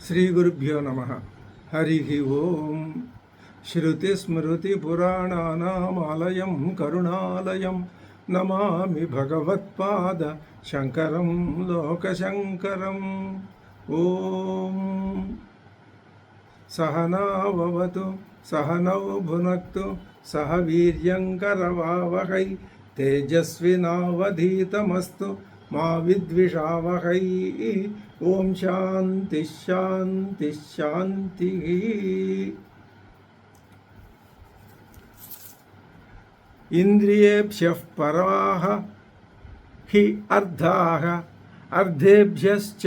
శ్రీగురుభ్యో నమ. హరి ఓం. శృతిస్మృతిపురాణానామాలయం కరుణాలయం నమామి భగవత్పాద శంకరం లోకశంకరం. ఓం సహనావవతు సహనౌ భునక్తు సహ వీర్యంకరవావహై తేజస్వినావధీతమస్తు మా విద్విషావహై. ఓం శాంతి శాంతి శాంతి. ఇంద్రియేభ్యః పరాః హి అర్థాః అర్థేభ్యశ్చ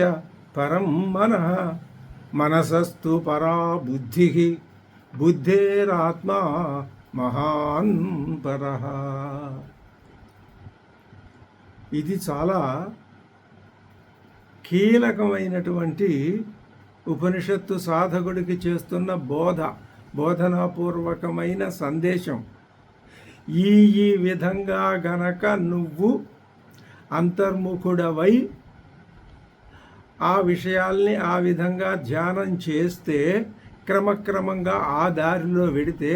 పరం మనః మనసస్తు పరా బుద్ధిః బుద్ధేరాత్మా మహాన్ పరః. ఇది చాలా కీలకమైనటువంటి ఉపనిషత్తు సాధకుడికి చేస్తున్న బోధనాపూర్వకమైన సందేశం. ఈ విధంగా గనక నువ్వు అంతర్ముఖుడవై ఆ విషయాల్ని ఆ విధంగా ధ్యానం చేస్తే క్రమక్రమంగా ఆ దారిలో వెడితే,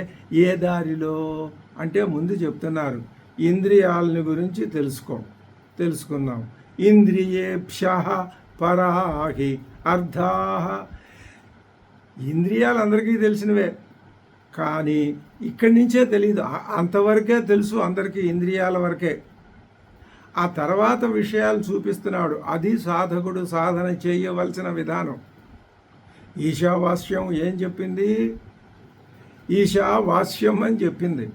ఏ దారిలో అంటే ముందు చెప్తున్నారు ఇంద్రియాలని గురించి తెలుసుకుందాం. ఇంద్రియేభ్యః పరాహి అర్థాః. ఇంద్రియాలు అందరికీ తెలిసినవే, కానీ ఇక్కడి నుంచే తెలియదు. అంతవరకే తెలుసు అందరికీ, ఇంద్రియాల వరకే. ఆ తర్వాత విషయాలు చూపిస్తున్నాడు. అది సాధకుడు సాధన చేయవలసిన విధానం. ఈశావాస్యం ఏం చెప్పింది? ఈశావాస్యం అని చెప్పింది.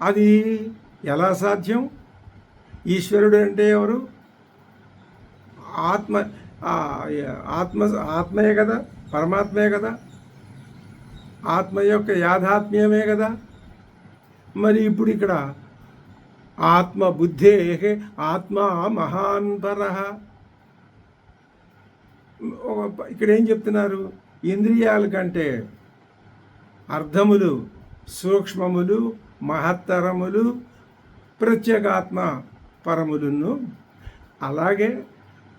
అది ఎలా సాధ్యం? ఈశ్వరుడు అంటే ఎవరు? ఆత్మయే కదా, పరమాత్మే కదా, ఆత్మ యొక్క యాథాత్మ్యమే కదా. మరి ఇప్పుడు ఇక్కడ ఆత్మ బుద్ధే ఆత్మ మహాన్ పరః. ఇక్కడ ఏం చెప్తున్నారు? ఇంద్రియాల కంటే అర్థములు సూక్ష్మములు మహత్తరములు, ప్రత్యేగాత్మ పరములను. అలాగే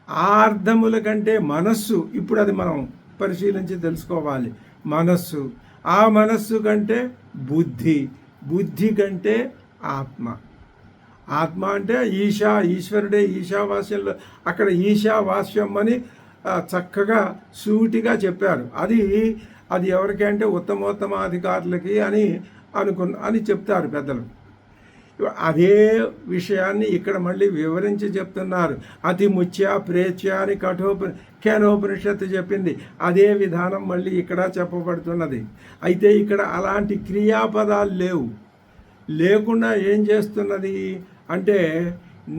ఆ అర్థముల కంటే మనస్సు, ఇప్పుడు అది మనం పరిశీలించి తెలుసుకోవాలి. మనస్సు, ఆ మనస్సు కంటే బుద్ధి, బుద్ధి కంటే ఆత్మ. ఆత్మ అంటే ఈశ్వరుడే. ఈశావాస్యంలో అక్కడ ఈశావాస్యం అని చక్కగా సూటిగా చెప్పారు. అది ఎవరికి అంటే ఉత్తమోత్తమాధికారులకి అని చెప్తారు పెద్దలు. అదే విషయాన్ని ఇక్కడ మళ్ళీ వివరించి చెప్తున్నారు. అతి ముత్య ప్రేత్య అని కేనోపనిషత్తు చెప్పింది. అదే విధానం మళ్ళీ ఇక్కడ చెప్పబడుతున్నది. అయితే ఇక్కడ అలాంటి క్రియాపదాలు లేకుండా ఏం చేస్తున్నది అంటే,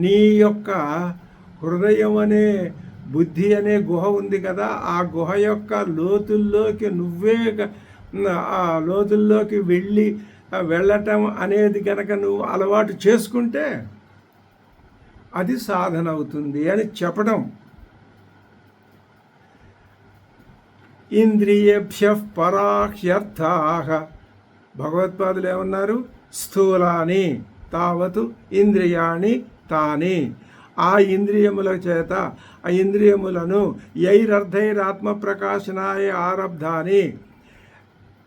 నీ యొక్క హృదయం అనే బుద్ధి అనే గుహ ఉంది కదా, ఆ గుహ యొక్క లోతుల్లోకి నువ్వే ఆ లోతుల్లోకి వెళ్ళటం అనేది కనుక నువ్వు అలవాటు చేసుకుంటే అది సాధన అవుతుంది అని చెప్పడం. ఇంద్రియేభ్యః పరాహ్యర్థాః. భగవత్పాదులు ఏమన్నారు? స్థూలాని తావతు ఇంద్రియాణి తాని. ఆ ఇంద్రియముల చేత, ఆ ఇంద్రియములను యైరర్థైరాత్మ ప్రకాశనాయ ఆరబ్ధాని,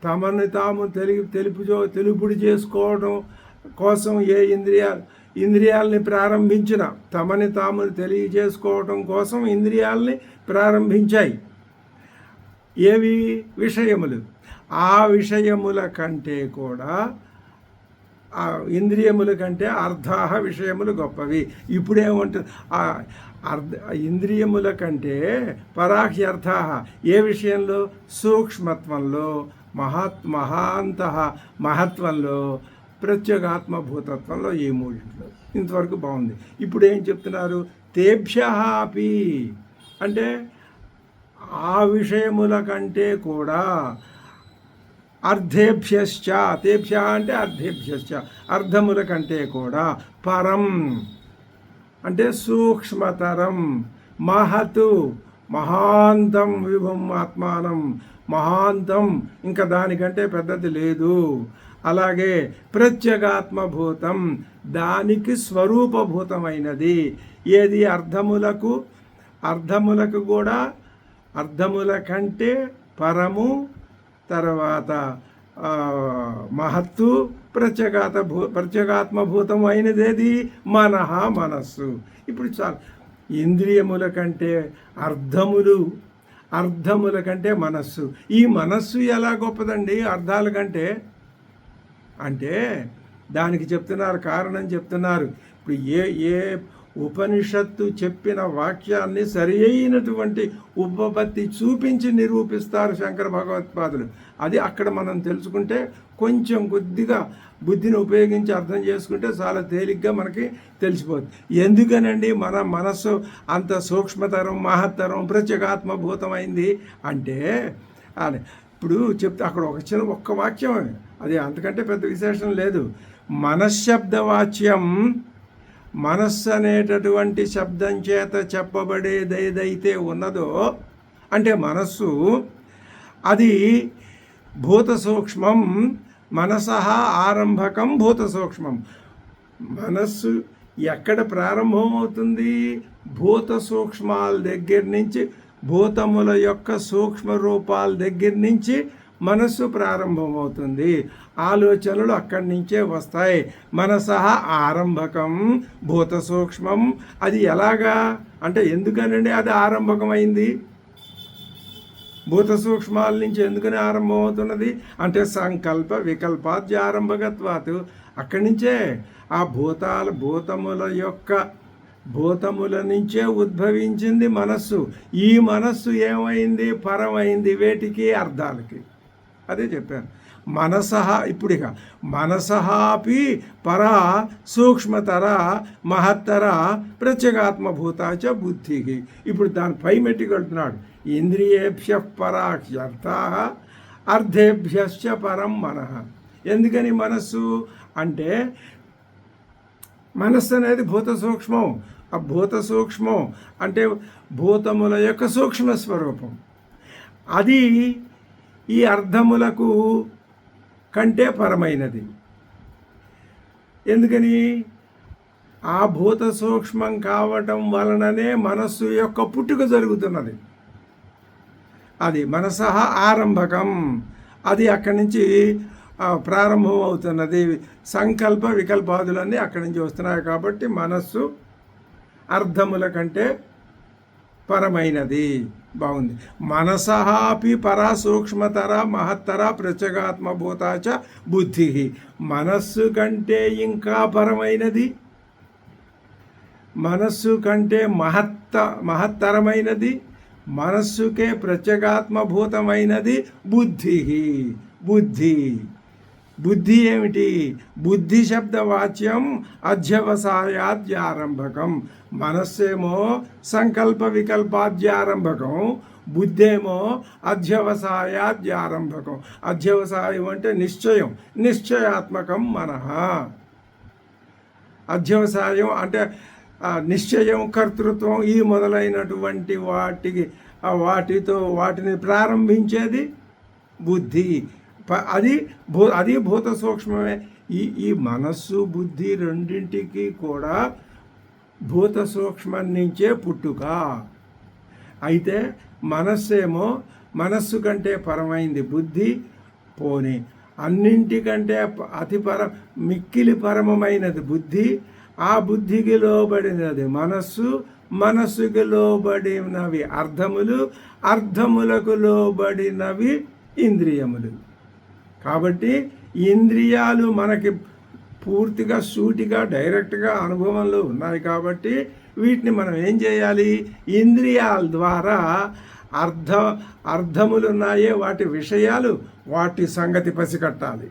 తమను తాము తెలుపుడు చేసుకోవడం కోసం ఏ ఇంద్రియాలని ప్రారంభించిన, తమని తాము తెలియజేసుకోవడం కోసం ఇంద్రియాలని ప్రారంభించాయి. ఏవి? విషయములు. ఆ విషయముల కంటే కూడా, ఆ ఇంద్రియముల కంటే అర్థాహ విషయములు గొప్పవి. ఇప్పుడేమంటారు? ఇంద్రియముల కంటే పరాహ్యర్థాహ ఏ విషయంలో? సూక్ష్మత్వంలో, మహత్వంలో, ప్రత్యేగాత్మభూతత్వంలో, ఈ మూడింట్లో. ఇంతవరకు బాగుంది. ఇప్పుడు ఏం చెప్తున్నారు? తేభ్యః అపి అంటే ఆ విషయముల కంటే కూడా, అర్థేభ్యశ్చ, తేభ్య అంటే అర్థేభ్యశ్చ, అర్థముల కంటే కూడా, పరం అంటే సూక్ష్మతరం, మహతు మహాంతం, విభం ఆత్మానం, మహాంతం ఇంకా దానికంటే పెద్దది లేదు. అలాగే ప్రత్యేగాత్మభూతం, దానికి స్వరూపభూతమైనది. ఏది? అర్థములకు కూడా అర్థముల కంటే పరము, తర్వాత మహత్తు, ప్రత్యేగాత్మభూతం అయినదేది మనః, మనస్సు. ఇప్పుడు చాలు, ఇంద్రియముల కంటే అర్థముల కంటే మనస్సు. ఈ మనస్సు ఎలా గొప్పదండి అర్థాల కంటే అంటే దానికి చెప్తున్నారు, కారణం చెప్తున్నారు. ఇప్పుడు ఏ ఉపనిషత్తు చెప్పిన వాక్యాన్ని సరి అయినటువంటి ఉపపత్తి చూపించి నిరూపిస్తారు శంకర భగవత్పాదులు. అది అక్కడ మనం తెలుసుకుంటే, కొంచెం కొద్దిగా బుద్ధిని ఉపయోగించి అర్థం చేసుకుంటే చాలా తేలిగ్గా మనకి తెలిసిపోతుంది. ఎందుకనండి మన మనస్సు అంత సూక్ష్మతరం, మహత్తరం, ప్రత్యేగాత్మభూతమైంది అంటే అని ఇప్పుడు చెప్తే అక్కడ ఒక్క వాక్యం, అది అంతకంటే పెద్ద విశేషం లేదు. మనశ్శబ్దవాచ్యం, మనస్సు అనేటటువంటి శబ్దం చేత చెప్పబడేది ఏదైతే ఉన్నదో అంటే మనస్సు, అది భూత సూక్ష్మం. మనసః ఆరంభకం భూత సూక్ష్మం. మనస్సు ఎక్కడ ప్రారంభమవుతుంది? భూత సూక్ష్మాల దగ్గర నుంచి, భూతముల యొక్క సూక్ష్మ రూపాల దగ్గర నుంచి మనస్సు ప్రారంభమవుతుంది. ఆలోచనలు అక్కడి నుంచే వస్తాయి. మనసః ఆరంభకం భూత సూక్ష్మం. అది ఎలాగా అంటే ఎందుకనండి అది ఆరంభకమైంది? భూత సూక్ష్మాల నుంచి ఎందుకని ఆరంభమవుతున్నది అంటే సంకల్ప వికల్పాద్య ఆరంభకత్వాత్. అక్కడి నుంచే ఆ భూతముల నుంచే ఉద్భవించింది మనస్సు. ఈ మనస్సు ఏమైంది? పరమైంది. వేటికి? అర్థాలకి. అదే చెప్పాను. మనసః, ఇప్పుడిక మనసఃపి పరా సూక్ష్మతర మహత్తర ప్రత్యేగాత్మభూతాచ బుద్ధికి. ఇప్పుడు దాని పై మెట్టుకెళ్తున్నాడు. ఇంద్రియేభ్య పరాహ్యర్థాః అర్థేభ్యశ్చ పరం మనః. ఎందుకని మనస్సు అంటే మనస్సు అనేది భూత సూక్ష్మం. ఆ భూత సూక్ష్మం అంటే భూతముల యొక్క సూక్ష్మ స్వరూపం. అది ఈ అర్థములకు కంటే పరమైనది. ఎందుకని? ఆ భూత సూక్ష్మం కావటం వలననే మనస్సు యొక్క పుట్టుక జరుగుతున్నది. అది మనసః ఆరంభకం. అది అక్కడి నుంచి ప్రారంభం అవుతున్నది. సంకల్ప వికల్పాదులన్నీ అక్కడి నుంచి వస్తున్నాయి. కాబట్టి మనస్సు అర్థముల కంటే పరమైనది. బాగుంది. మనసఃపి పరా సూక్ష్మతర మహత్తర ప్రత్యేగాత్మభూతాచ బుద్ధి. మనస్సు కంటే ఇంకా పరమైనది, మనస్సు కంటే మహత్తరమైనది, మనస్సుకే ప్రత్యేగాత్మభూతమైనది బుద్ధి. బుద్ధి ఏమిటి? బుద్ధి శబ్దవాచ్యం అధ్యవసాయాద్యారంభకం. మనస్సేమో సంకల్ప వికల్పాద్యారంభకం, బుద్ధేమో అధ్యవసాయాద్యారంభకం. అధ్యవసాయం అంటే నిశ్చయం, నిశ్చయాత్మకం మనః. అధ్యవసాయం అంటే నిశ్చయం, కర్తృత్వం, ఈ మొదలైనటువంటి వాటిని ప్రారంభించేది బుద్ధి. అది భూత సూక్ష్మమే. ఈ మనస్సు బుద్ధి రెండింటికి కూడా భూత సూక్ష్మం నుంచే పుట్టుక. అయితే మనస్సేమో మనస్సు కంటే పరమైంది బుద్ధి. పోనీ అన్నింటికంటే మిక్కిలి పరమమైనది బుద్ధి. ఆ బుద్ధికి లోబడినది మనస్సు, మనస్సుకి లోబడినవి అర్థములు, అర్థములకు లోబడినవి ఇంద్రియములు. కాబట్టి ఇంద్రియాలు మనకి పూర్తిగా సూటిగా డైరెక్ట్గా అనుభవంలో ఉన్నాయి. కాబట్టి వీటిని మనం ఏం చేయాలి? ఇంద్రియాల ద్వారా అర్థములు ఉన్నాయే వాటి విషయాలు, వాటి సంగతి పసిగట్టాలి.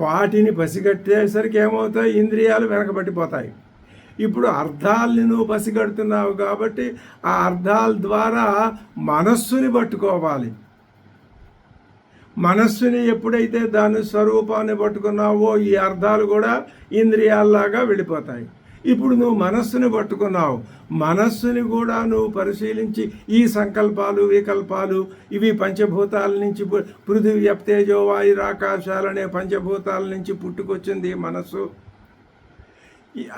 వాటిని పసిగట్టేసరికి ఏమవుతాయి? ఇంద్రియాలు వెనకబట్టిపోతాయి. ఇప్పుడు అర్థాలని నువ్వు పసిగడుతున్నావు కాబట్టి ఆ అర్థాల ద్వారా మనస్సుని పట్టుకోవాలి. మనస్సుని ఎప్పుడైతే దాని స్వరూపాన్ని పట్టుకున్నావో ఈ అర్థాలు కూడా ఇంద్రియాల్లాగా వెళ్ళిపోతాయి. ఇప్పుడు నువ్వు మనస్సుని పట్టుకున్నావు. మనస్సుని కూడా నువ్వు పరిశీలించి ఈ సంకల్పాలు వికల్పాలు ఇవి పంచభూతాల నుంచి, పృథివీ అప్తేజో వాయురాకాశాలనే పంచభూతాల నుంచి పుట్టుకొచ్చింది మనస్సు.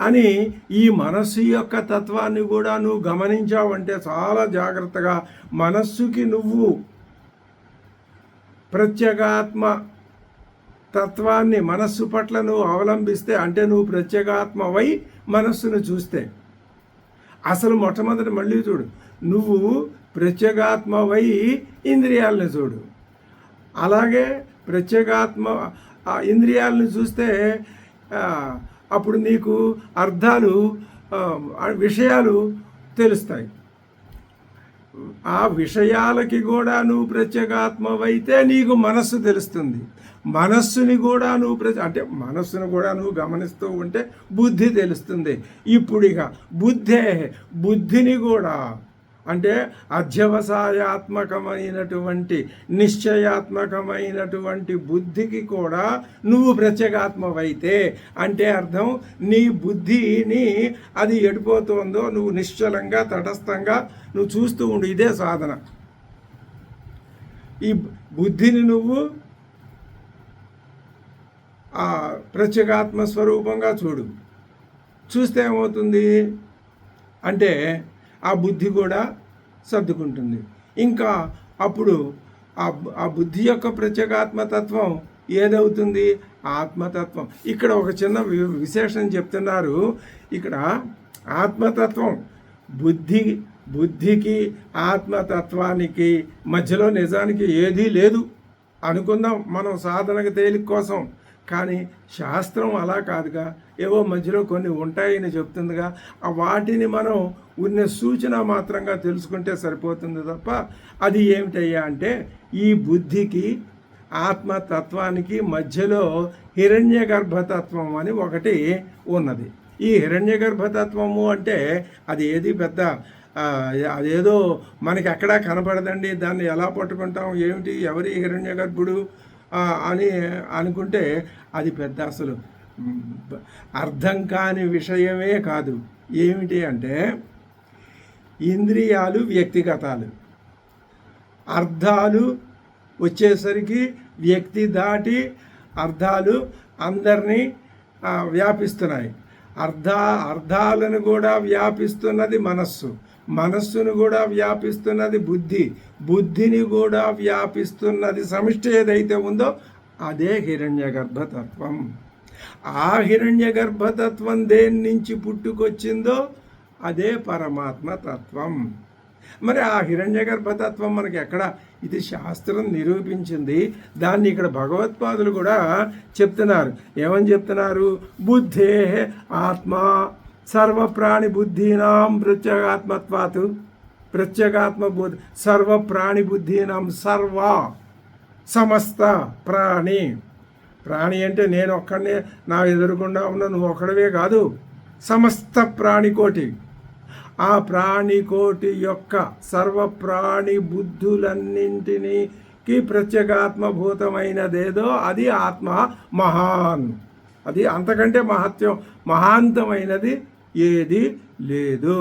అని ఈ మనస్సు యొక్క తత్వాన్ని కూడా నువ్వు గమనించావంటే చాలా జాగ్రత్తగా మనస్సుకి నువ్వు ప్రత్యేగాత్మ తత్వాన్ని మనస్సు పట్ల నువ్వు అవలంబిస్తే, అంటే నువ్వు ప్రత్యేగాత్మవై మనస్సును చూస్తే, అసలు మొట్టమొదటి మళ్ళీ చూడు, నువ్వు ప్రత్యేగాత్మవై ఇంద్రియాలను చూడు. అలాగే ప్రత్యేగాత్మ ఇంద్రియాలను చూస్తే అప్పుడు నీకు అర్థాలు విషయాలు తెలుస్తాయి. ఆ విషయాలకి కూడా నువ్వు ప్రత్యేగాత్మవైతే నీకు మనస్సు తెలుస్తుంది. మనస్సుని కూడా నువ్వు అంటే మనస్సును కూడా నువ్వు గమనిస్తూ ఉంటే బుద్ధి తెలుస్తుంది. ఇప్పుడు ఇక బుద్ధిని కూడా అంటే అధ్యవసాయాత్మకమైనటువంటి నిశ్చయాత్మకమైనటువంటి బుద్ధికి కూడా నువ్వు ప్రత్యేగాత్మవైతే అంటే అర్థం నీ బుద్ధిని అది ఎడిపోతుందో నువ్వు నిశ్చలంగా తటస్థంగా నువ్వు చూస్తూ ఉండు. ఇదే సాధన. ఈ బుద్ధిని నువ్వు ఆ ప్రత్యేగాత్మ స్వరూపంగా చూస్తే ఏమవుతుంది అంటే ఆ బుద్ధి కూడా సర్దుకుంటుంది. ఇంకా అప్పుడు ఆ బుద్ధి యొక్క ప్రత్యేగాత్మతత్వం ఏదవుతుంది? ఆత్మతత్వం. ఇక్కడ ఒక చిన్న విశేషం చెప్తున్నారు. ఇక్కడ ఆత్మతత్వం బుద్ధికి ఆత్మతత్వానికి మధ్యలో నిజానికి ఏదీ లేదు అనుకుందాం మనం సాధనకు తేలిక కోసం. కానీ శాస్త్రం అలా కాదుగా, ఏవో మధ్యలో కొన్ని ఉంటాయని చెప్తుందిగా. వాటిని మనం ఉన్న సూచన మాత్రంగా తెలుసుకుంటే సరిపోతుంది తప్ప అది ఏమిటయ్యా అంటే ఈ బుద్ధికి ఆత్మతత్వానికి మధ్యలో హిరణ్య గర్భతత్వం అని ఒకటి ఉన్నది. ఈ హిరణ్య గర్భతత్వము అంటే అది ఏది పెద్ద అదేదో మనకి ఎక్కడా కనపడదండి, దాన్ని ఎలా పట్టుకుంటాం, ఏమిటి, ఎవరి హిరణ్య గర్భుడు అని అనుకుంటే అది పెద్ద అసలు అర్థం కాని విషయమే కాదు. ఏమిటి అంటే ఇంద్రియాలు వ్యక్తిగతాలు, అర్థాలు వచ్చేసరికి వ్యక్తి దాటి అర్థాలు అందరినీ వ్యాపిస్తున్నాయి. అర్థాలను కూడా వ్యాపిస్తున్నది మనస్సును కూడా వ్యాపిస్తున్నది బుద్ధిని కూడా వ్యాపిస్తున్నది సమిష్టి ఏదైతే ఉందో అదే హిరణ్య గర్భతత్వం. ఆ హిరణ్య గర్భతత్వం దేని నుంచి పుట్టుకొచ్చిందో అదే పరమాత్మ తత్వం. మరి ఆ హిరణ్య గర్భతత్వం మనకి ఎక్కడ? ఇది శాస్త్రం నిరూపించింది. దాన్ని ఇక్కడ భగవత్పాదులు కూడా చెప్తున్నారు. ఏమని చెప్తున్నారు? బుద్ధే ఆత్మ సర్వప్రాణి బుద్ధీనాం ప్రత్యేగాత్మత్వాత్. ప్రత్యేగాత్మ బుద్ధి సర్వప్రాణి బుద్ధీనాం సమస్త ప్రాణి అంటే నేను ఒక్కడనే నా ఎదురుకుండా ఉన్న నువ్వు ఒక్కడవే కాదు, సమస్త ప్రాణికోటి. ఆ ప్రాణికోటి యొక్క సర్వప్రాణి బుద్ధులన్నింటికి ప్రత్యేగాత్మభూతమైనదేదో అది ఆత్మ మహాన్. అది అంతకంటే మహాంతమైనది ఏది లేదు.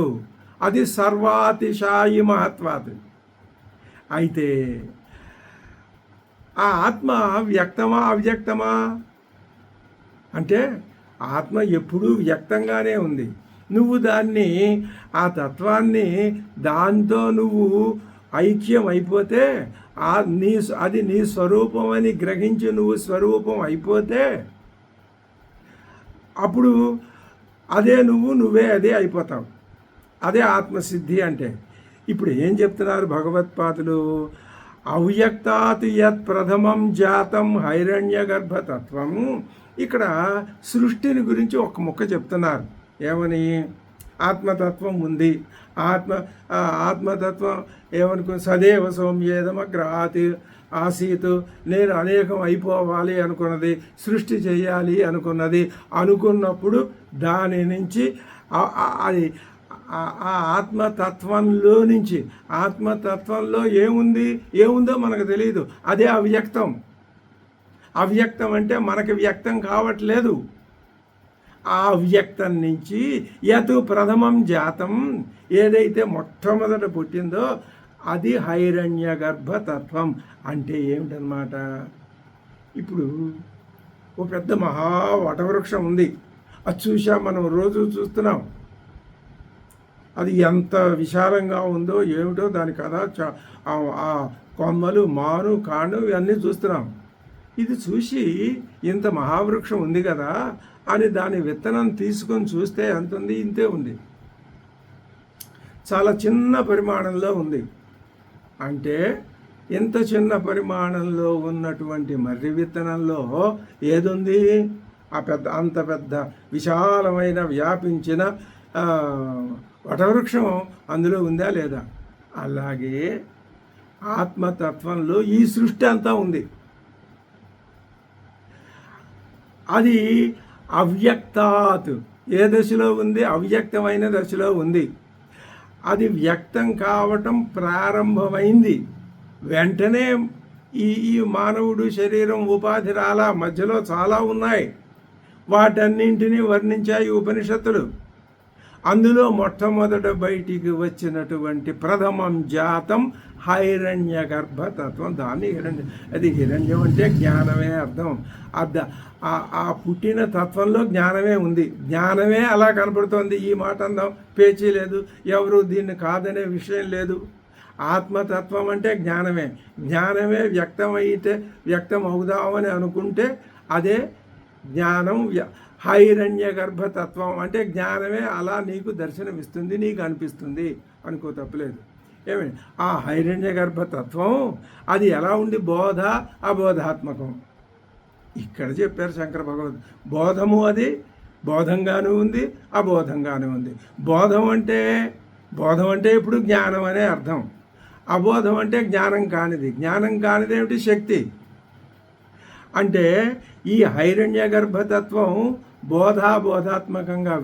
అది సర్వాతిశాయి మహత్వాది. అయితే ఆ ఆత్మ వ్యక్తమా అవ్యక్తమా అంటే ఆత్మ ఎప్పుడూ వ్యక్తంగానే ఉంది. నువ్వు దాన్ని ఆ తత్వాన్ని దాంతో నువ్వు ఐక్యం అయిపోతే అది నీ స్వరూపం అని గ్రహించి నువ్వు స్వరూపం అయిపోతే అప్పుడు అదే నువ్వే అదే అయిపోతావు. అదే ఆత్మసిద్ధి అంటే. ఇప్పుడు ఏం చెప్తున్నారు భగవత్పాదులు? అవ్యక్తాత్ యత్ ప్రథమం జాతం హైరణ్య గర్భతత్వం. ఇక్కడ సృష్టిని గురించి ఒక ముక్క చెప్తున్నారు. ఏమని? ఆత్మతత్వం ఉంది. ఆత్మతత్వం ఏమనుకో సదేవ సౌమ్యేదమగ్రాత్ ఆసీత్. నేను అనేకం అయిపోవాలి అనుకున్నది, సృష్టి చేయాలి అనుకున్నప్పుడు దాని నుంచి అది ఆ ఆత్మతత్వంలో ఏముందో మనకు తెలియదు. అదే అవ్యక్తం. అవ్యక్తం అంటే మనకి వ్యక్తం కావట్లేదు. ఆ అవ్యక్తం నుంచి యత్ ప్రథమం జాతం ఏదైతే మొట్టమొదట పుట్టిందో అది హైరణ్య గర్భతత్వం. అంటే ఏమిటనమాట? ఇప్పుడు ఓ పెద్ద వటవృక్షం ఉంది. అది చూసాం, మనం రోజు చూస్తున్నాం. అది ఎంత విశాలంగా ఉందో ఏమిటో దాని కథ, ఆ కొమ్మలు, మాను, కాండం ఇవన్నీ చూస్తున్నాం. ఇది చూసి ఇంత మహావృక్షం ఉంది కదా అని దాని విత్తనం తీసుకొని చూస్తే ఎంత ఉంది? ఇంతే ఉంది. చాలా చిన్న పరిమాణంలో ఉంది. అంటే ఇంత చిన్న పరిమాణంలో ఉన్నటువంటి మర్రి విత్తనంలో ఏదుంది? అంత పెద్ద విశాలమైన వ్యాపించిన వటవృక్షం అందులో ఉందా లేదా? అలాగే ఆత్మతత్వంలో ఈ సృష్టి అంతా ఉంది. అది అవ్యక్తాత్ ఏ దశలో ఉంది? అవ్యక్తమైన దశలో ఉంది. అది వ్యక్తం కావటం ప్రారంభమైంది. వెంటనే ఈ మానవుడు శరీరం ఉపాధి రాలా, మధ్యలో చాలా ఉన్నాయి. వాటన్నింటినీ వర్ణించాయి ఉపనిషత్తులు. అందులో మొట్టమొదట బయటికి వచ్చినటువంటి ప్రథమం జాతం హైరణ్య గర్భతత్వం. దాన్ని అది హిరణ్యం అంటే జ్ఞానమే అర్థం. ఆ పుట్టిన తత్వంలో జ్ఞానమే ఉంది. జ్ఞానమే అలా కనపడుతోంది. ఈ మాట అందాం, పేచీ లేదు, ఎవరు దీన్ని కాదనే విషయం లేదు. ఆత్మతత్వం అంటే జ్ఞానమే. జ్ఞానమే వ్యక్తమైతే వ్యక్తం అవుదామని అనుకుంటే అదే జ్ఞానం. హైరణ్య గర్భతత్వం అంటే జ్ఞానమే అలా నీకు దర్శనమిస్తుంది, నీకు అనిపిస్తుంది అనుకో, తప్పలేదు. ఏమి ఆ హైరణ్య గర్భతత్వం అది ఎలా ఉంది? బోధ అబోధాత్మకం. ఇక్కడ చెప్పారు శంకర భగవద్. బోధము అది బోధంగానూ ఉంది, అబోధంగానూ ఉంది. బోధం అంటే ఇప్పుడు జ్ఞానం అనే అర్థం. అబోధం అంటే జ్ఞానం కానిది. జ్ఞానం కానిది ఏమిటి? శక్తి. అంటే ఈ హైరణ్య గర్భతత్వం బోధాత్మకంగా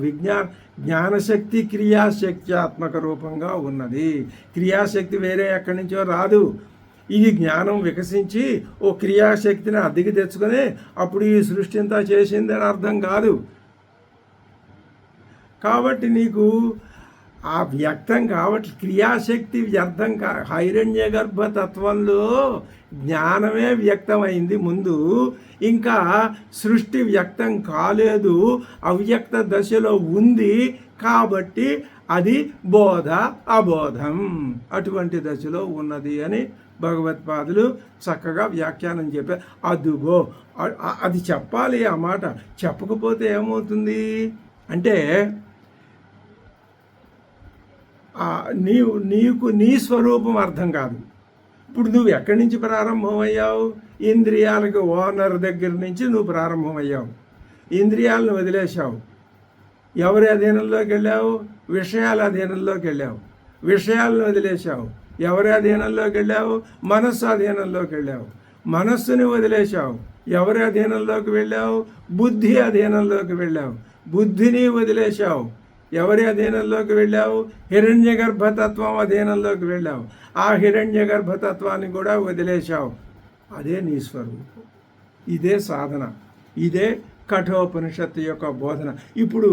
జ్ఞానశక్తి క్రియాశక్త్యాత్మక రూపంగా ఉన్నది. క్రియాశక్తి వేరే ఎక్కడి నుంచో రాదు. ఇది జ్ఞానం వికసించి ఓ క్రియాశక్తిని అద్దెకి తెచ్చుకొని అప్పుడు ఈ సృష్టి అంతా చేసిందని అర్థం కాదు. కాబట్టి నీకు ఆ వ్యక్తం కాబట్టి క్రియాశక్తి వ్యర్థం హైరణ్య గర్భతత్వంలో జ్ఞానమే వ్యక్తమైంది ముందు. ఇంకా సృష్టి వ్యక్తం కాలేదు, అవ్యక్త దశలో ఉంది. కాబట్టి అది బోధ అబోధం అటువంటి దశలో ఉన్నది అని భగవత్పాదులు చక్కగా వ్యాఖ్యానం చెప్పారు. అదుగో అది చెప్పాలి. ఆ మాట చెప్పకపోతే ఏమవుతుంది అంటే నీకు నీ స్వరూపం అర్థం కాదు. ఇప్పుడు నువ్వు ఎక్కడి నుంచి ప్రారంభమయ్యావు? ఇంద్రియాలకు ఓనర్ దగ్గర నుంచి నువ్వు ప్రారంభమయ్యావు. ఇంద్రియాలను వదిలేశావు. ఎవరి అధీనంలోకి వెళ్ళావు? విషయాల అధీనంలోకి వెళ్ళావు. విషయాలను వదిలేశావు. ఎవరి అధీనంలోకి వెళ్ళావు? మనస్సు అధీనంలోకి వెళ్ళావు. మనస్సుని వదిలేశావు. ఎవరి అధీనంలోకి వెళ్ళావు? బుద్ధి అధీనంలోకి వెళ్ళావు. బుద్ధిని వదిలేశావు. ఎవరి అధీనంలోకి వెళ్ళావు? హిరణ్య గర్భతత్వం అధీనంలోకి వెళ్ళావు. ఆ హిరణ్య గర్భతత్వాన్ని కూడా వదిలేశావు. అదే నీ స్వరూపం. ఇదే సాధన. ఇదే కఠోపనిషత్తు యొక్క బోధన. ఇప్పుడు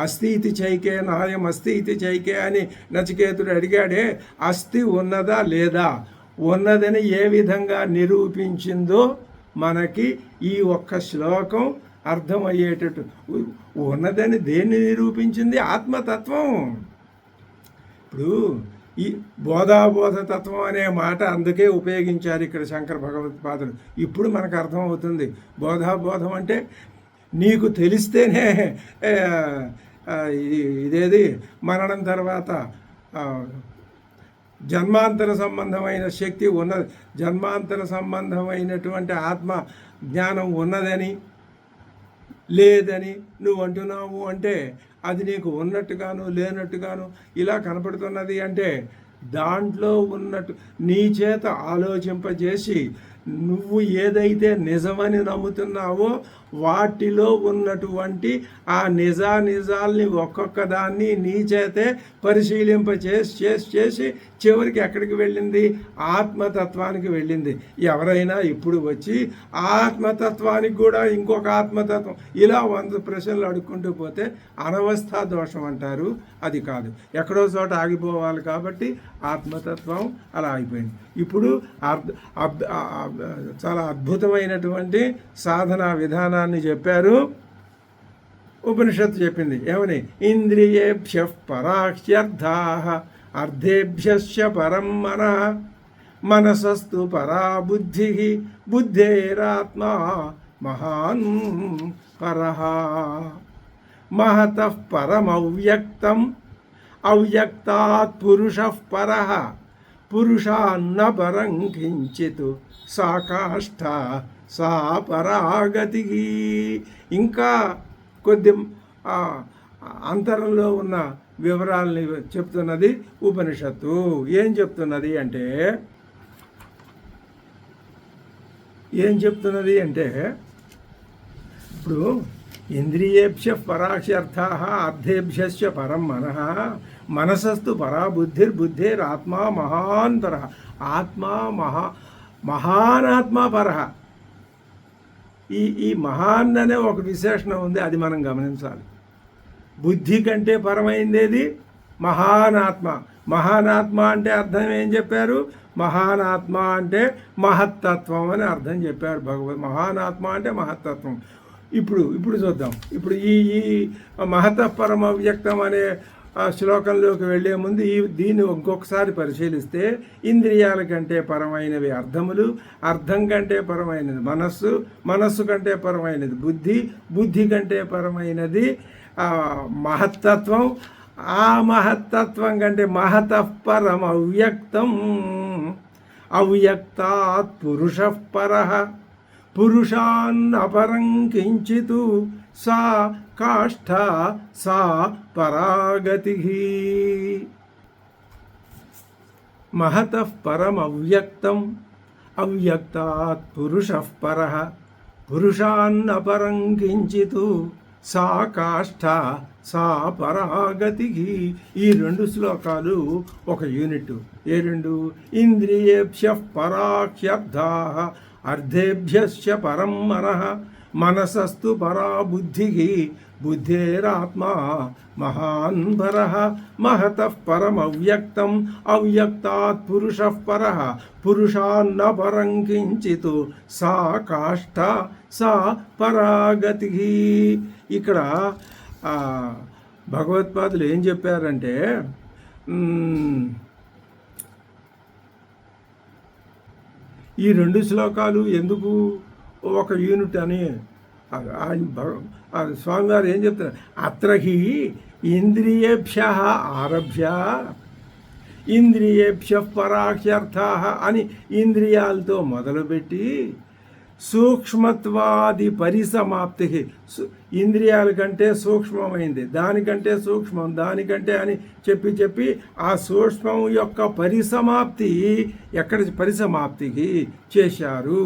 అస్థి ఇతి చైకే నాయం అస్థి ఇతి చైకే అని నచికేతుడు అడిగాడే, అస్థి ఉన్నదా లేదా? ఉన్నదని ఏ విధంగా నిరూపించిందో మనకి ఈ ఒక్క శ్లోకం అర్థమయ్యేటట్టు. ఉన్నదని దేన్ని నిరూపించింది? ఆత్మతత్వం. ఇప్పుడు ఈ బోధాబోధతత్వం అనే మాట అందుకే ఉపయోగించారు ఇక్కడ శంకర భగవత్పాదులు. ఇప్పుడు మనకు అర్థమవుతుంది. బోధాబోధం అంటే నీకు తెలిస్తేనే ఇదేది మరణం తర్వాత జన్మాంతర సంబంధమైన శక్తి ఉన్నది, జన్మాంతర సంబంధమైనటువంటి ఆత్మ జ్ఞానం ఉన్నదని లేదని నువ్వు అంటున్నావు అంటే అది నీకు ఉన్నట్టుగాను లేనట్టుగాను ఇలా కనపడుతున్నది. అంటే దాంట్లో ఉన్నట్టు నీ చేత ఆలోచింపజేసి నువ్వు ఏదైతే నిజమని నమ్ముతున్నావో వాటిలో ఉన్నటువంటి ఆ నిజాల్ని ఒక్కొక్క దాన్ని నీ చేతే పరిశీలింపచేసి చివరికి ఎక్కడికి వెళ్ళింది? ఆత్మతత్వానికి వెళ్ళింది. ఎవరైనా ఇప్పుడు వచ్చి ఆత్మతత్వానికి కూడా ఇంకొక ఆత్మతత్వం ఇలా 100 ప్రశ్నలు అడుక్కుంటూ పోతే అనవస్థా దోషం అంటారు. అది కాదు, ఎక్కడో చోట ఆగిపోవాలి. కాబట్టి ఆత్మతత్వం అలా అయిపోయింది. ఇప్పుడు చాలా అద్భుతమైనటువంటి సాధనా విధానాన్ని చెప్పారు. ఉపనిషత్తు చెప్పింది ఏమని? ఇంద్రియేభ్య పరాహ్యర్థా అర్థేభ్యశ్చ పరం మనః మనసస్తు పరా బుద్ధి బుద్ధేరాత్మా మహాన్ పరః మహతః పరమవ్యక్తం అవ్యక్తాత్ పురుషః పరః పురుషాన్న పరం కించిత్ సా కాష్ఠ సా పరాగతి. ఇంకా కొద్ది అంతరంలో ఉన్న వివరాలని చెప్తున్నది ఉపనిషత్తు. ఏం చెప్తున్నది అంటే ఇప్పుడు ఇంద్రియేభ్య పరాహ్యర్థా అర్థేభ్యశ్చ పరం మనః మనసస్తు పరా బుద్ధిర్బుద్ధేరాత్మా మహాన్ పరః ఆత్మా మహానాత్మా పరః. ఈ మహాన్ అనే ఒక విశేషణం ఉంది, అది మనం గమనించాలి. బుద్ధి కంటే పరమైందేది? మహానాత్మ. మహానాత్మ అంటే అర్థం ఏం చెప్పారు? మహానాత్మ అంటే మహత్తత్వం అని అర్థం చెప్పారు భగవద్. మహానాత్మ అంటే మహత్తత్వం. ఇప్పుడు చూద్దాం. ఇప్పుడు ఈ మహత పరమ వ్యక్తం అనే శ్లోకంలోకి వెళ్లే ముందు దీన్ని ఇంకొకసారి పరిశీలిస్తే ఇంద్రియాల కంటే పరమైనవి అర్థములు, అర్థం కంటే పరమైనది మనస్సు, మనస్సు కంటే పరమైనది బుద్ధి, బుద్ధి కంటే పరమైనది మహత్తత్వం, ఆ మహత్తత్వం కంటే మహతః పరం అవ్యక్తం అవ్యక్తాత్ పురుషః పరః పురుషాన్నపరం కించిత్ సా కాష్ఠ సా పరాగతి. మహతః పరం అవ్యక్తం అవ్యక్తాత్ పురుషః పరః పురుషాన్నపరం కించిత్ సా కాష్ఠ సా పరాగతి. ఈ రెండు శ్లోకాలు ఒక యూనిట్. ఏ రెండు? ఇంద్రియేభ్య పరాహ్యర్థా అర్థేభ్యశ్చ పరం మనః మనసస్తు పరా బుద్ధి బుద్ధేరాత్మా మహాన్ పరః మహతః పరం అవ్యక్తం అవ్యక్తాత్ పురుషః పరః పురుషాన్న పరం కించిత్ సా కాష్ఠ సా పరాగతి. ఇక్కడ భగవత్పాదులు ఏం చెప్పారంటే ఈ రెండు శ్లోకాలు ఎందుకు ఒక యూనిట్ అని స్వామివారు ఏం చెప్తున్నారు? అత్రహి ఇంద్రియేభ్య ఆరభ్య ఇంద్రియేభ్య పరాహ్యర్థా అని ఇంద్రియాలతో మొదలుపెట్టి సూక్ష్మత్వాది పరిసమాప్తి, ఇంద్రియాల కంటే సూక్ష్మమైంది, దానికంటే సూక్ష్మం, దానికంటే అని చెప్పి ఆ సూక్ష్మం యొక్క పరిసమాప్తి ఎక్కడ పరిసమాప్తికి చేశారు.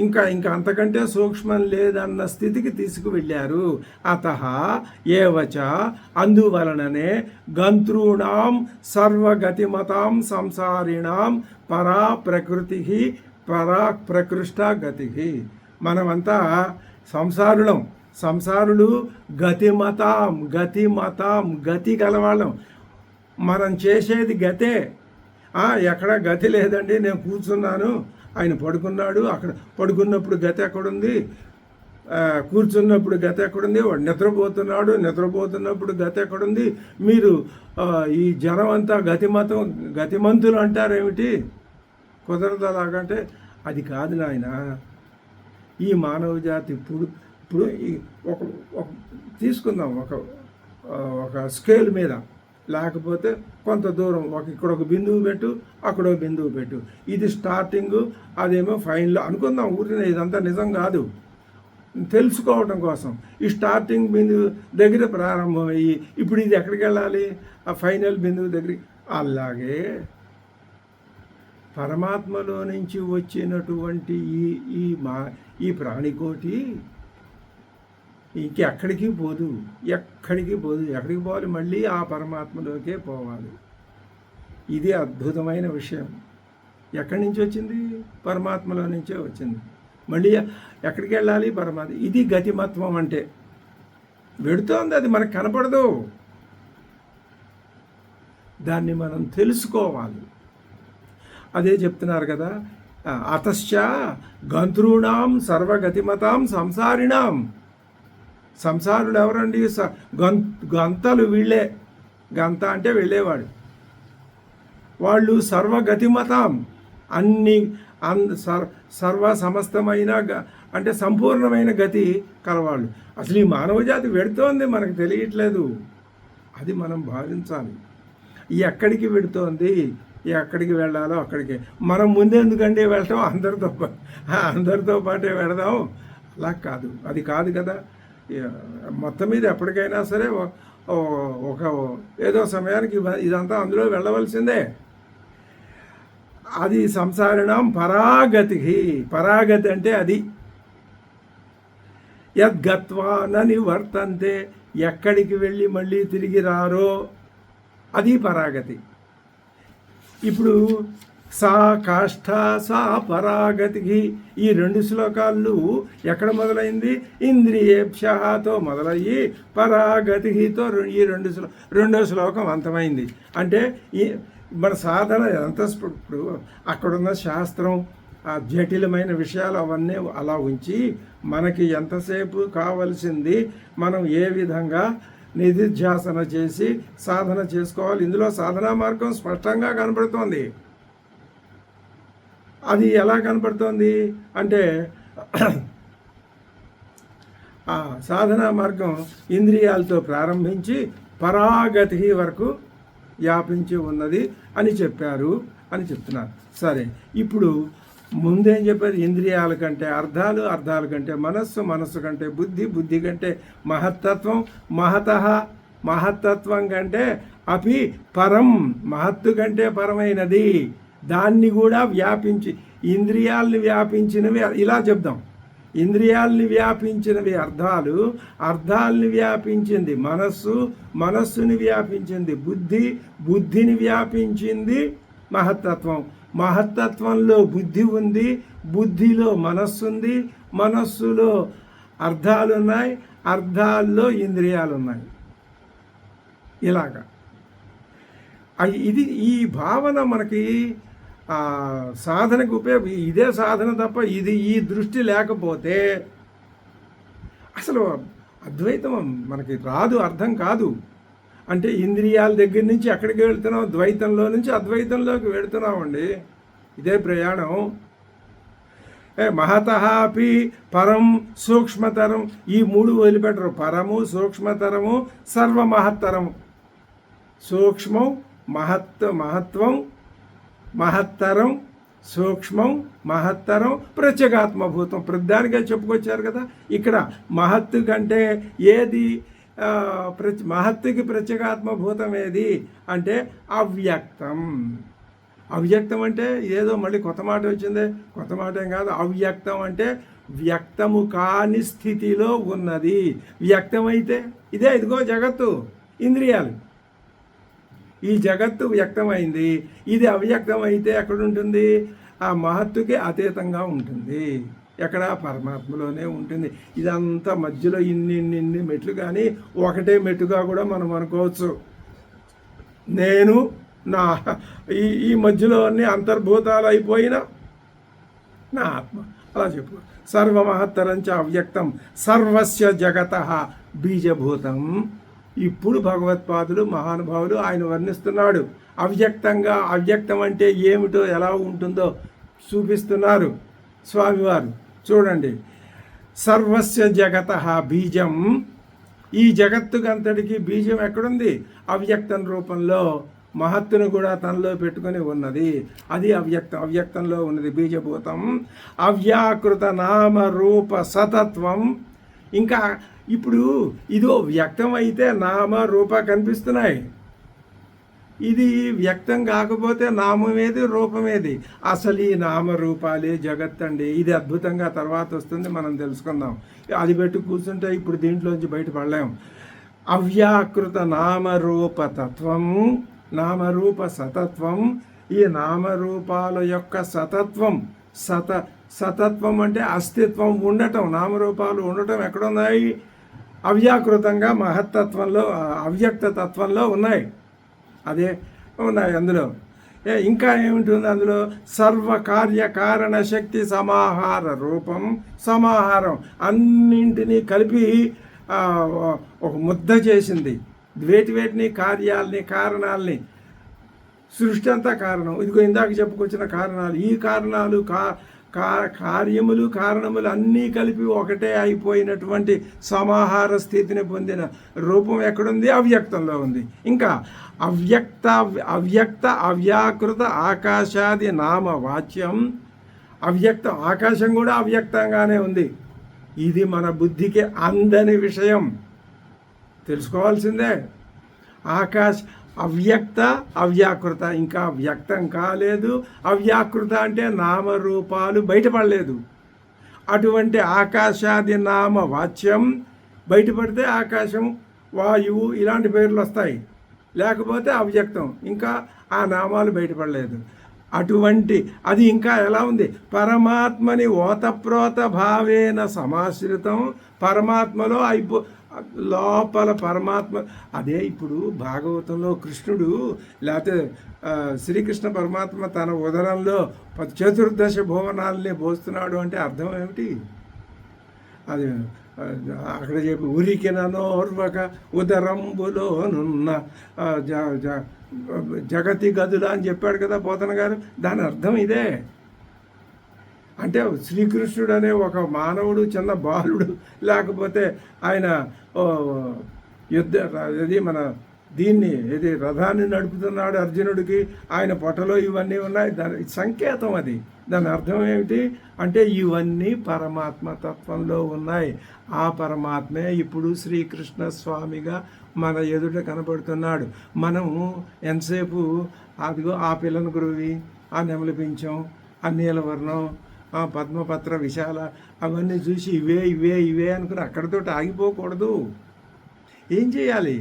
ఇంకా అంతకంటే సూక్ష్మం లేదన్న స్థితికి తీసుకువెళ్ళారు. అతః ఏవచ అందువలననే గంతॄణాం సర్వగతిమతాం సంసారిణాం పరా ప్రకృతి పరా ప్రకృష్ట గతి. మనమంతా సంసారులు గతిమతాం గతి గలవాళ్ళం. మనం చేసేది గతే. ఎక్కడ గతి లేదండి, నేను కూర్చున్నాను, ఆయన పడుకున్నాడు, అక్కడ పడుకున్నప్పుడు గతి ఎక్కడుంది, కూర్చున్నప్పుడు గతి ఎక్కడుంది, వాడు నిద్రపోతున్నప్పుడు గతి ఎక్కడుంది. మీరు ఈ జనం అంతా గతిమంతులు అంటారేమిటి? కుదరదు అలాగంటే అది కాదు నాయన. ఈ మానవ జాతి ఇప్పుడు ఒక తీసుకుందాం, ఒక స్కేల్ మీద, లేకపోతే కొంత దూరం ఇక్కడ ఒక బిందువు పెట్టు, అక్కడ ఒక బిందువు పెట్టు. ఇది స్టార్టింగు, అదేమో ఫైనల్ అనుకుందాం. ఊరినే ఇదంతా నిజం కాదు, తెలుసుకోవటం కోసం. ఈ స్టార్టింగ్ బిందువు దగ్గర ప్రారంభమయ్యి ఇప్పుడు ఇది ఎక్కడికి వెళ్ళాలి? ఆ ఫైనల్ బిందువు దగ్గరికి. అలాగే పరమాత్మలో నుంచి వచ్చినటువంటి ఈ ప్రాణికోటి ఎక్కడికి పోదు. ఎక్కడికి పోవాలి? మళ్ళీ ఆ పరమాత్మలోకే పోవాలి. ఇది అద్భుతమైన విషయం. ఎక్కడి నుంచి వచ్చింది? పరమాత్మలో నుంచే వచ్చింది. మళ్ళీ ఎక్కడికి వెళ్ళాలి? పరమాత్మ. ఇది గతిమత్వం అంటే. వెడుతోంది, అది మనకు కనపడదు. దాన్ని మనం తెలుసుకోవాలి. అదే చెప్తున్నారు కదా, అతశ్చ గంతॄణాం సర్వగతిమతాం సంసారిణాం సంసారులు ఎవరండి? గంతలు వీళ్ళే. గంత అంటే వెళ్ళేవాడు. వాళ్ళు సర్వగతిమతాం, అన్ని సర్వ సమస్తమైన అంటే సంపూర్ణమైన గతి కలవాళ్ళు. అసలు ఈ మానవజాతి వెడుతోంది, మనకు తెలియట్లేదు. అది మనం భావించాలి. ఎక్కడికి వెడుతోంది, ఎక్కడికి వెళ్ళాలో అక్కడికి. మనం ముందెందుకంటే వెళ్ళటం, అందరితో పాటే వెళదాం, అలా కాదు. అది కాదు కదా. మొత్తం మీద ఎప్పటికైనా సరే ఒక ఏదో సమయానికి ఇదంతా అందులో వెళ్ళవలసిందే. అది సంసారిణం పరాగతి. పరాగతి అంటే అది. యద్గత్వా నివర్తంతే, ఎక్కడికి వెళ్ళి మళ్ళీ తిరిగి రారో అది పరాగతి. ఇప్పుడు సా కాష్ఠ సా పరాగతికి, ఈ 2 శ్లోకాలు ఎక్కడ మొదలైంది? ఇంద్రియేభ్యతో మొదలయ్యి పరాగతితో ఈ రెండో శ్లోకం అంతమైంది. అంటే ఈ మన సాధన ఎంత, ఇప్పుడు అక్కడున్న శాస్త్రం, ఆ జటిలమైన విషయాలు అవన్నీ అలా ఉంచి మనకి ఎంతసేపు కావలసింది మనం ఏ విధంగా నిధిధ్యాసన చేసి సాధన చేసుకోవాలి. ఇందులో సాధనా మార్గం స్పష్టంగా కనబడుతోంది. అది ఎలా కనపడుతోంది అంటే ఆ సాధనా మార్గం ఇంద్రియాలతో ప్రారంభించి పరాగతి వరకు వ్యాపించి ఉన్నది అని చెప్పారు అని చెప్తున్నారు. సరే, ఇప్పుడు ముందేం చెప్పారు? ఇంద్రియాల కంటే అర్థాలు, అర్థాల కంటే మనస్సు, మనస్సు కంటే బుద్ధి, బుద్ధి కంటే మహత్తత్వం, మహత్తత్వం కంటే అపి పరం, మహత్తు కంటే పరమైనది. దాన్ని కూడా వ్యాపించి, ఇంద్రియాలని వ్యాపించినవి ఇలా చెప్దాం. ఇంద్రియాలని వ్యాపించినవి అర్థాలు, అర్థాలని వ్యాపించింది మనస్సు, మనస్సుని వ్యాపించింది బుద్ధి, బుద్ధిని వ్యాపించింది మహత్తత్వం. మహత్తత్వంలో బుద్ధి ఉంది, బుద్ధిలో మనస్సు ఉంది, మనస్సులో అర్థాలు ఉన్నాయి, అర్థాల్లో ఇంద్రియాలు ఉన్నాయి. ఇలాగా ఇది ఈ భావన మనకి సాధనకు ఇదే సాధన తప్ప ఈ దృష్టి లేకపోతే అసలు అద్వైతం మనకి రాదు, అర్థం కాదు. అంటే ఇంద్రియాల దగ్గర నుంచి ఎక్కడికి వెళ్తున్నాం? ద్వైతంలో నుంచి అద్వైతంలోకి వెళుతున్నామండి. ఇదే ప్రయాణం. మహతః అపి పరం సూక్ష్మతరం, ఈ 3 వదిలిపెట్టరు. పరము, సూక్ష్మతరము, సర్వమహత్తరము. సూక్ష్మం, మహత్వం, మహత్తరం, సూక్ష్మం, మహత్తరం, ప్రత్యేగాత్మభూతం. ప్రతిదానిగా చెప్పుకొచ్చారు కదా. ఇక్కడ మహత్తు కంటే ఏది, మహత్తుకి ప్రత్యేగాత్మభూతం ఏది అంటే అవ్యక్తం. అవ్యక్తం అంటే ఏదో మళ్ళీ కొత్త మాట వచ్చిందే, కొత్త మాట ఏం కాదు. అవ్యక్తం అంటే వ్యక్తము కాని స్థితిలో ఉన్నది. వ్యక్తమైతే ఇదిగో జగత్తు, ఇంద్రియాలు. ఈ జగత్తు వ్యక్తమైంది, ఇది అవ్యక్తం అయితే ఎక్కడుంటుంది? ఆ మహత్తుకి అతీతంగా ఉంటుంది. ఎక్కడ? పరమాత్మలోనే ఉంటుంది. ఇదంతా మధ్యలో ఇన్ని మెట్లు, కానీ ఒకటే మెట్టుగా కూడా మనం అనుకోవచ్చు. నేను నా ఈ మధ్యలో అన్ని అంతర్భూతాలు అయిపోయిన నా ఆత్మ, అలా చెప్పు. సర్వమహత్తరంచ అవ్యక్తం సర్వస్య జగతః బీజభూతం. ఇప్పుడు భగవత్పాదులు, మహానుభావులు ఆయన వర్ణిస్తున్నాడు. అవ్యక్తంగా, అవ్యక్తం అంటే ఏమిటో, ఎలా ఉంటుందో చూపిస్తున్నారు స్వామివారు. చూడండి, సర్వస్య జగతః బీజం. ఈ జగత్తుకంతటికి బీజం ఎక్కడుంది? అవ్యక్తం రూపంలో మహత్తును కూడా తనలో పెట్టుకొని ఉన్నది. అది అవ్యక్తంలో ఉన్నది బీజభూతం. అవ్యాకృత నామ రూప సతత్వం. ఇంకా ఇప్పుడు ఇదో వ్యక్తం అయితే నామ రూప కనిపిస్తున్నాయి. ఇది వ్యక్తం కాకపోతే నామమేది, రూపమేది? అసలు ఈ నామరూపాలే జగత్ అండి. ఇది అద్భుతంగా తర్వాత వస్తుంది, మనం తెలుసుకుందాం. అది పెట్టి కూర్చుంటే ఇప్పుడు దీంట్లోంచి బయటపడలేం. అవ్యాకృత నామరూప తత్వం, నామరూప సతత్వం. ఈ నామరూపాల యొక్క సతత్వం, సతత్వం అంటే అస్తిత్వం, ఉండటం. నామరూపాలు ఉండటం ఎక్కడున్నాయి? అవ్యాకృతంగా మహత్తత్వంలో, అవ్యక్త తత్వంలో ఉన్నాయి. అదే ఉన్నాయి అందులో. ఇంకా ఏమింటుంది అందులో? సర్వకార్యకారణ శక్తి సమాహార రూపం. సమాహారం, అన్నింటినీ కలిపి ఒక ముద్ద చేసింది. వేటిని కార్యాలని, కారణాలని. సృష్టి అంతా కారణం. ఇదిగో ఇందాక చెప్పుకొచ్చిన కారణాలు. ఈ కారణాలు కార్యములు, కారణములు అన్నీ కలిపి ఒకటే అయిపోయినటువంటి సమాహార స్థితిని పొందిన రూపం ఎక్కడుంది? అవ్యక్తంలో ఉంది. ఇంకా అవ్యక్త అవ్యాకృత ఆకాశాది నామ వాచ్యం. అవ్యక్తం, ఆకాశం కూడా అవ్యక్తంగానే ఉంది. ఇది మన బుద్ధికి అందని విషయం, తెలుసుకోవాల్సిందే. అవ్యక్త అవ్యాకృత, ఇంకా వ్యక్తం కాలేదు. అవ్యాకృత అంటే నామరూపాలు బయటపడలేదు. అటువంటి ఆకాశాది నామ వాచ్యం. బయటపడితే ఆకాశం, వాయువు ఇలాంటి పేర్లు వస్తాయి. లేకపోతే అవ్యక్తం, ఇంకా ఆ నామాలు బయటపడలేదు. అటువంటి అది ఇంకా ఎలా ఉంది? పరమాత్మని ఓతప్రోత భావేన సమాశ్రితం. పరమాత్మలో లోపల పరమాత్మ అదే. ఇప్పుడు భాగవతంలో కృష్ణుడు లేకపోతే శ్రీకృష్ణ పరమాత్మ తన ఉదరంలో చతుర్దశ భువనాలని పోస్తున్నాడు అంటే అర్థం ఏమిటి? అది అక్కడ చెప్పి ఉరికినోర్వక ఉదరంబులోనున్న జగతి గదుల అని చెప్పాడు కదా పోతన గారు. దాని అర్థం ఇదే. అంటే శ్రీకృష్ణుడు అనే ఒక మానవుడు, చిన్న బాలుడు, లేకపోతే ఆయన ఇది మన రథాన్ని నడుపుతున్నాడు అర్జునుడికి, ఆయన పొట్టలో ఇవన్నీ ఉన్నాయి. దాని సంకేతం అది. దాని అర్థం ఏమిటి అంటే ఇవన్నీ పరమాత్మ తత్వంలో ఉన్నాయి. ఆ పరమాత్మే ఇప్పుడు శ్రీకృష్ణ స్వామిగా మన ఎదుట కనపడుతున్నాడు. మనము ఎంతసేపు అదిగో ఆ పిల్లని గురువి, ఆ నెమలి పించం, ఆ నీలవర్ణం, ఆ పద్మపత్ర విశాల అవన్నీ చూసి ఇవే అనుకుని అక్కడితో ఆగిపోకూడదు. ఏం చేయాలి?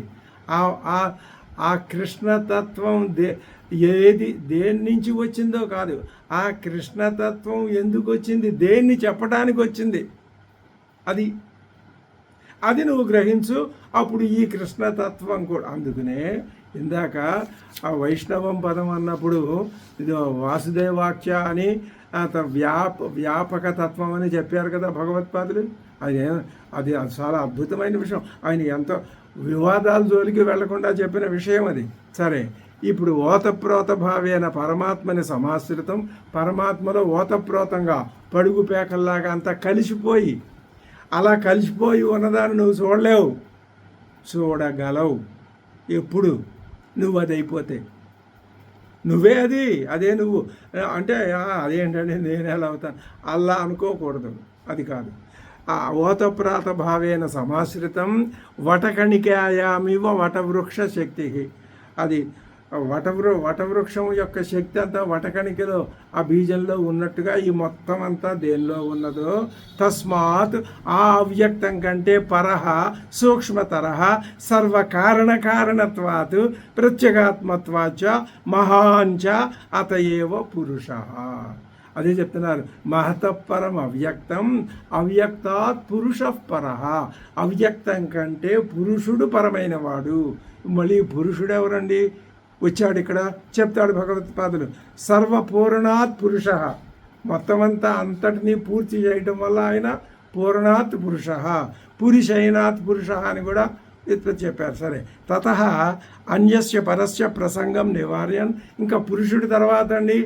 ఆ కృష్ణతత్వం దేని నుంచి వచ్చిందో కాదు, ఆ కృష్ణతత్వం ఎందుకు వచ్చింది, దేన్ని చెప్పడానికి వచ్చింది, అది నువ్వు గ్రహించు. అప్పుడు ఈ కృష్ణతత్వం కూడా. అందుకనే ఇందాక ఆ వైష్ణవం పదం అన్నప్పుడు ఇది వాసుదేవాఖ్య అని వ్యాపక తత్వం అని చెప్పారు కదా భగవత్పాదులు. అది చాలా అద్భుతమైన విషయం. ఆయన ఎంతో వివాదాల జోలికి వెళ్లకుండా చెప్పిన విషయం అది. సరే, ఇప్పుడు ఓతప్రోత భావేన పరమాత్మని సమాశ్రితం. పరమాత్మలో ఓతప్రోతంగా పడుగు పేకల్లాగా అంతా కలిసిపోయి, అలా కలిసిపోయి ఉన్నదాన్ని నువ్వు చూడలేవు. చూడగలవు ఎప్పుడు? నువ్వు అది అయిపోతే. నువ్వే అదే నువ్వు అంటే అదేంటంటే నేను ఎలా అవుతాను అలా అనుకోకూడదు. అది కాదు. ఆ ఓతప్రాత భావేన సమాశ్రితం వటకణికాయామివ వటవృక్ష శక్తి. అది వటవృక్షం యొక్క శక్తి అంతా వటకణికలో, ఆ బీజంలో ఉన్నట్టుగా ఈ మొత్తం అంతా దేనిలో ఉన్నదో. తస్మాత్ ఆ అవ్యక్తం కంటే పరహ సూక్ష్మతరహ సర్వకారణకారణత్వాత్ ప్రత్యేగాత్మత్వాచ మహాంచ అతయేవ పురుష. అదే చెప్తున్నారు. మహతపరం అవ్యక్తం అవ్యక్తాత్ పురుష పరహ. అవ్యక్తం కంటే పురుషుడు పరమైన వాడు. మళ్ళీ పురుషుడు ఎవరండి వచ్చాడు ఇక్కడ? చెప్తాడు భగవత్పాదులు. సర్వపూర్ణాత్ పురుష. మొత్తమంతా అంతటినీ పూర్తి చేయటం వల్ల ఆయన పూర్ణాత్ పురుష, పురుషైనాత్ పురుష అని కూడా చెప్పారు. సరే, తతః అన్యస్య పరస్య ప్రసంగం నివార్యన్. ఇంకా పురుషుడి తర్వాత అండి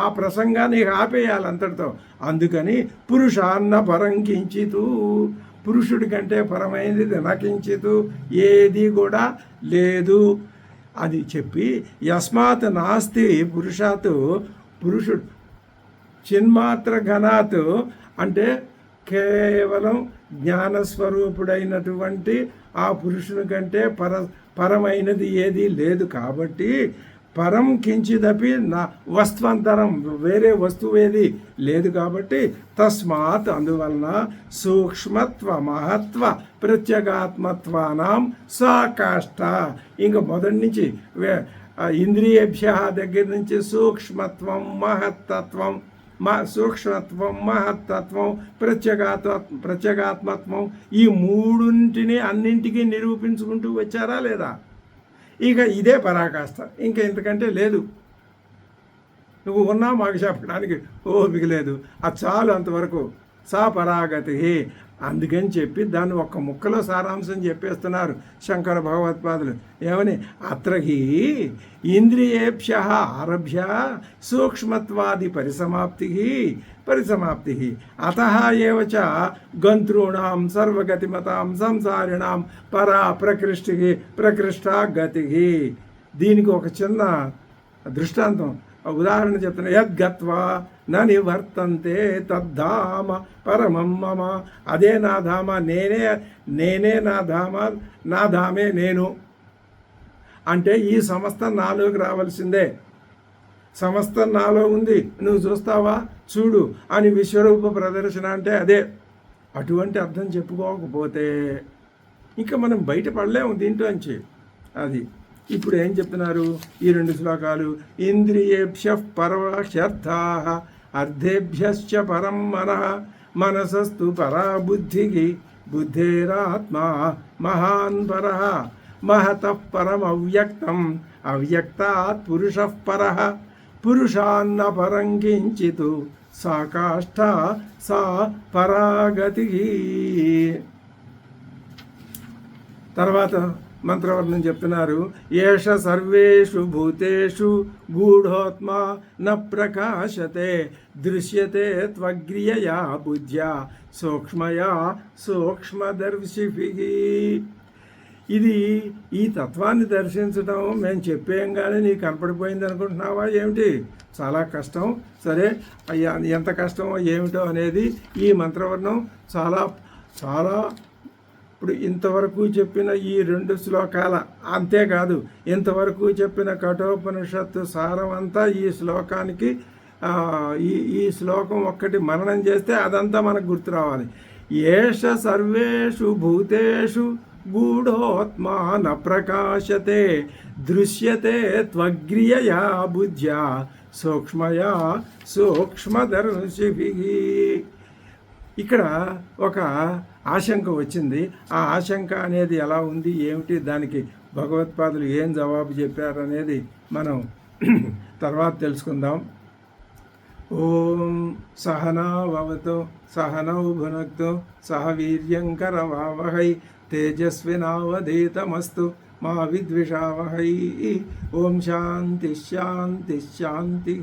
ఆ ప్రసంగాన్ని ఆపేయాలి అంతటితో. అందుకని పురుషాన్న పరం కించితు. పురుషుడి కంటే పరమైనది నకించితు ఏది కూడా లేదు అది చెప్పి, యస్మాత్ నాస్తి పురుషాత్. పురుషుడు చిన్మాత్ర ఘనాత్ అంటే కేవలం జ్ఞానస్వరూపుడైనటువంటి ఆ పురుషుని కంటే పరమైనది ఏది లేదు. కాబట్టి పరం కించిదపి నా వస్త్వంతరం, వేరే వస్తువు ఏది లేదు. కాబట్టి తస్మాత్ అందువలన సూక్ష్మత్వ మహత్వ ప్రత్యేగాత్మత్వానాం సాకాష్ట. ఇంకా మొదటి నుంచి ఇంద్రియభ్య దగ్గర నుంచి సూక్ష్మత్వం మహత్తత్వం, సూక్ష్మత్వం మహత్తత్వం ప్రత్యేగాత్మత్వం, ఈ మూడింటిని అన్నింటికీ నిరూపించుకుంటూ వచ్చారా లేదా? ఇక ఇదే పరాకాష్ట, ఇంకా ఇంతకంటే లేదు. నువ్వు ఉన్నా మాకు చెప్పడానికి ఓపిక లేదు. అది చాలు అంతవరకు. సా పరాగతి. అందుకని చెప్పి దాన్ని ఒక్క ముక్కలో సారాంశం చెప్పేస్తున్నారు శంకర భగవత్పాదులు. ఏమని? అత్రహి ఇంద్రియేభ్య ఆరభ్య సూక్ష్మత్వాది పరిసమాప్తి అతః ఏవ చ గంతॄణాం సర్వగతిమతాం సంసారిణాం పరా ప్రకృష్టా గతి. దీనికి ఒక చిన్న దృష్టాంతం ఉదాహరణ చెప్తున్నా. యద్గత్వా న నివర్తంతే తద్ధామ పరమం మమ. అదే నా ధామ, నేనే నా ధామ, నా ధామే నేను. అంటే ఈ సమస్తం నాలోకి రావాల్సిందే. సమస్తం నాలో ఉంది, నువ్వు చూస్తావా చూడు అని విశ్వరూప ప్రదర్శన అంటే అదే. అటువంటి అర్థం చెప్పుకోకపోతే ఇంకా మనం బయటపడలేము దీంట్లోంచి. అది ఇప్పుడు ఏం చెప్తున్నారు ఈ 2 శ్లోకాలు? ఇంద్రియేభ్య పరవశర్థాః అర్థేభ్యశ్చ పరం మనః మనసస్తు పరా బుద్ధిః బుద్ధేరాత్మా మహాన్ పరః మహతః పరం అవ్యక్తం అవ్యక్తాత్ పురుషః పరః పురుషాన్న పరం కించిత్ సా కాష్ఠ సా పరాగతిః. తర్వాత మంత్రవర్ణం చెప్తున్నారు. ఏష సర్వేషు భూతేషు గూఢోత్మా న ప్రకాశతే దృశ్యతే త్వగ్రియయా బుద్ధ్యా సూక్ష్మయా సూక్ష్మదర్శిభిః. ఇది ఈ తత్వాన్ని దర్శించడం మేము చెప్పేం కానీ నీకు కనపడిపోయింది అనుకుంటున్నావా ఏమిటి? చాలా కష్టం. సరే అయ్యా, ఎంత కష్టమో ఏమిటో అనేది ఈ మంత్రవర్ణం చాలా చాలా ఇప్పుడు ఇంతవరకు చెప్పిన ఈ 2 శ్లోకాల అంతేకాదు, ఇంతవరకు చెప్పిన కఠోపనిషత్తు సారం అంతా ఈ శ్లోకానికి ఈ శ్లోకం ఒక్కటి మననం చేస్తే అదంతా మనకు గుర్తు రావాలి. ఏష సర్వేషు భూతేషు గూఢోత్మా న ప్రకాశతే దృశ్యతే త్వగ్రియయా బుద్ధ్యా సూక్ష్మయా సూక్ష్మదర్శిభిః. ఇక్కడ ఒక ఆశంక వచ్చింది. ఆ ఆశంక అనేది ఎలా ఉంది ఏమిటి, దానికి భగవత్పాదులు ఏం జవాబు చెప్పారనేది మనం తర్వాత తెలుసుకుందాం. ఓం సహనావవతు సహనౌ భునక్తు సహ వీర్యంకరవావహై తేజస్వినావధీతమస్తు మా విద్విషావహై. ఓం శాంతి శాంతి శాంతి.